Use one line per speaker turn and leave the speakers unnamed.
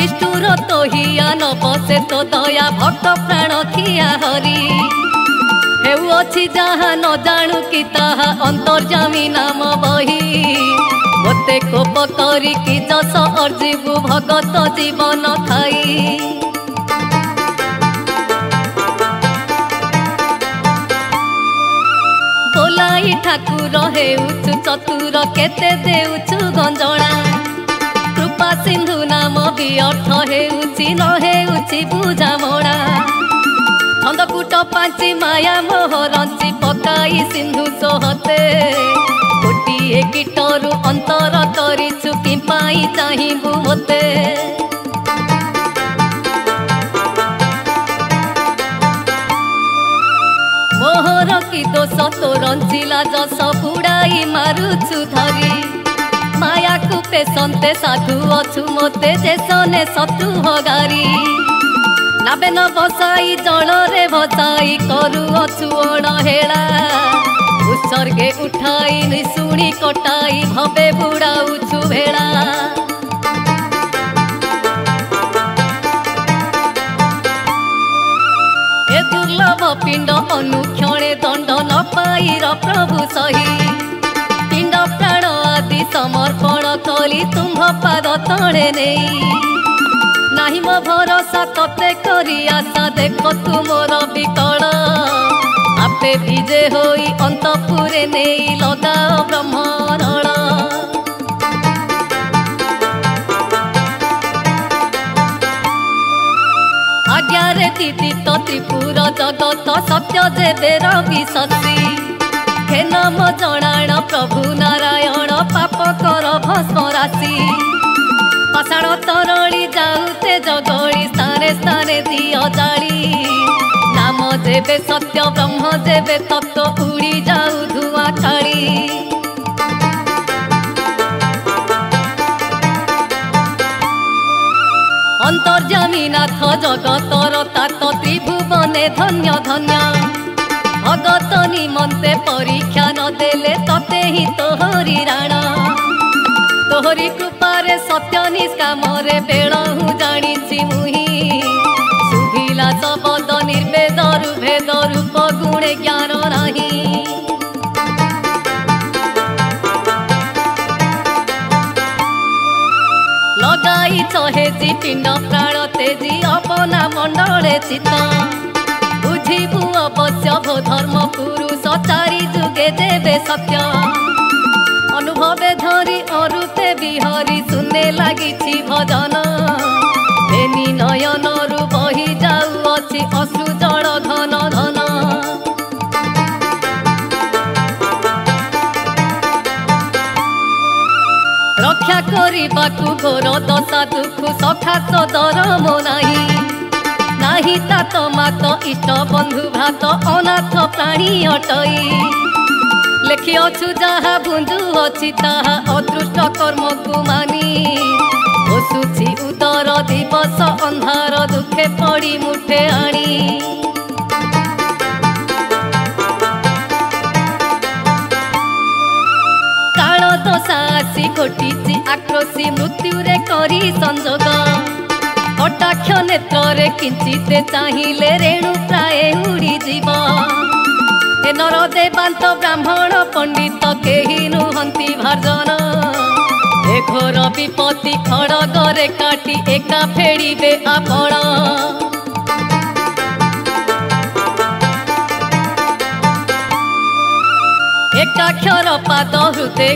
निष्ठुर तो हिया न बसे तो दया भक्त प्राण खिया हरि हेउ अछि जहाँ न जानू कि ताहा अंतर्जामी नाम बही मोते कोप करी कि जस अर्जीबु भगत जीवन खाई बोलाई ठाकुर हेउछु चतुर केते देउछु गंजणा कृपा सिंधु नाम भी अर्थ हेउछि न हेउछि बुझामणा छंदकूट पांची माया मोह रंची पकाई सिंधु सोहते गोटिए कीटरु अंतर करिछु कि पाई चाहिबु मोते मोहर कि दोष तो रंचिला जस बुड़ाई मारुछु धरी माया को पेसंते साधु अछु मोते जेसने शत्रु हगारी नाबे न बसाई जल रे भसाई करू अछु अणहेला उत्सर्गे उठाई निशुणी कटाई भवे बुड़ाउछु भेला ए दुर्लभ पिंड अनुक्षणे दंड न पाईर प्रभु सही पिंड प्राण आदि समर्पण कली तुम्भ पाद तले नहीं नाही मो भरोसा तते करी आशा देख तु मोर विकल आपे विजे होई अंतपुरे नहीं लगाओ ब्रह्मरण आज्ञारे दीदित त्रिपुर जगत सत्य जेबे रवि शशि हे नम जणाण प्रभु नारायण पाप कर भस्म राशि पाषाण तरणी जाऊते जगली स्थाने स्थाने दिय जाली नाम जेबे सत्य ब्रह्म जेबे तत्व उड़ी जाऊ धुआं खाली अंतर्जामी नाथ जगतर तात त्रिभुवने धन्य धन्य भगत निमंते परीक्षा न देले तते ही तोहरी राण तोहरी कृपारे सत्य निष्कामरे बेल हूँ जानी मुही सुभिला शबद निर्वेदरु भेद रूप गुणे ज्ञान नहीं लगाई चहेजी पिंड प्राण तेजी अपना मंडले चित बुझिबु अवश्य भो धर्म पुरुष चारि जुगे देवे सत्य अनुभवे धरी अरुते बिहरी सुने लागिछि भजन एनी नयनरु बही जाउअछि अश्रु जल घन घन रक्षा करिबाकु घोर दशा दुख सखा सदर मो नाही तात मात इष्ट बंधु भ्रात अनाथ प्राणी अटई लेखिअछु जहा बुंदु अछि ताहा अदृष्ट कर्म को मानी बसुछि उदर दिवस अंधार दुखे पड़ी मुठे आनी काल दशासी घटिछि आक्रोशी मृत्यु रे करी संजोग कटाक्ष नेत्र किंचित चाहिए रेणु प्राय उड़ी जीव हे नर देवांत ब्राह्मण पंडित केही नुहंती भार्जन ए घोर विपत्ति खड़गरे काटी एका फेड़िबे आपण एकाक्षर पाद हृदय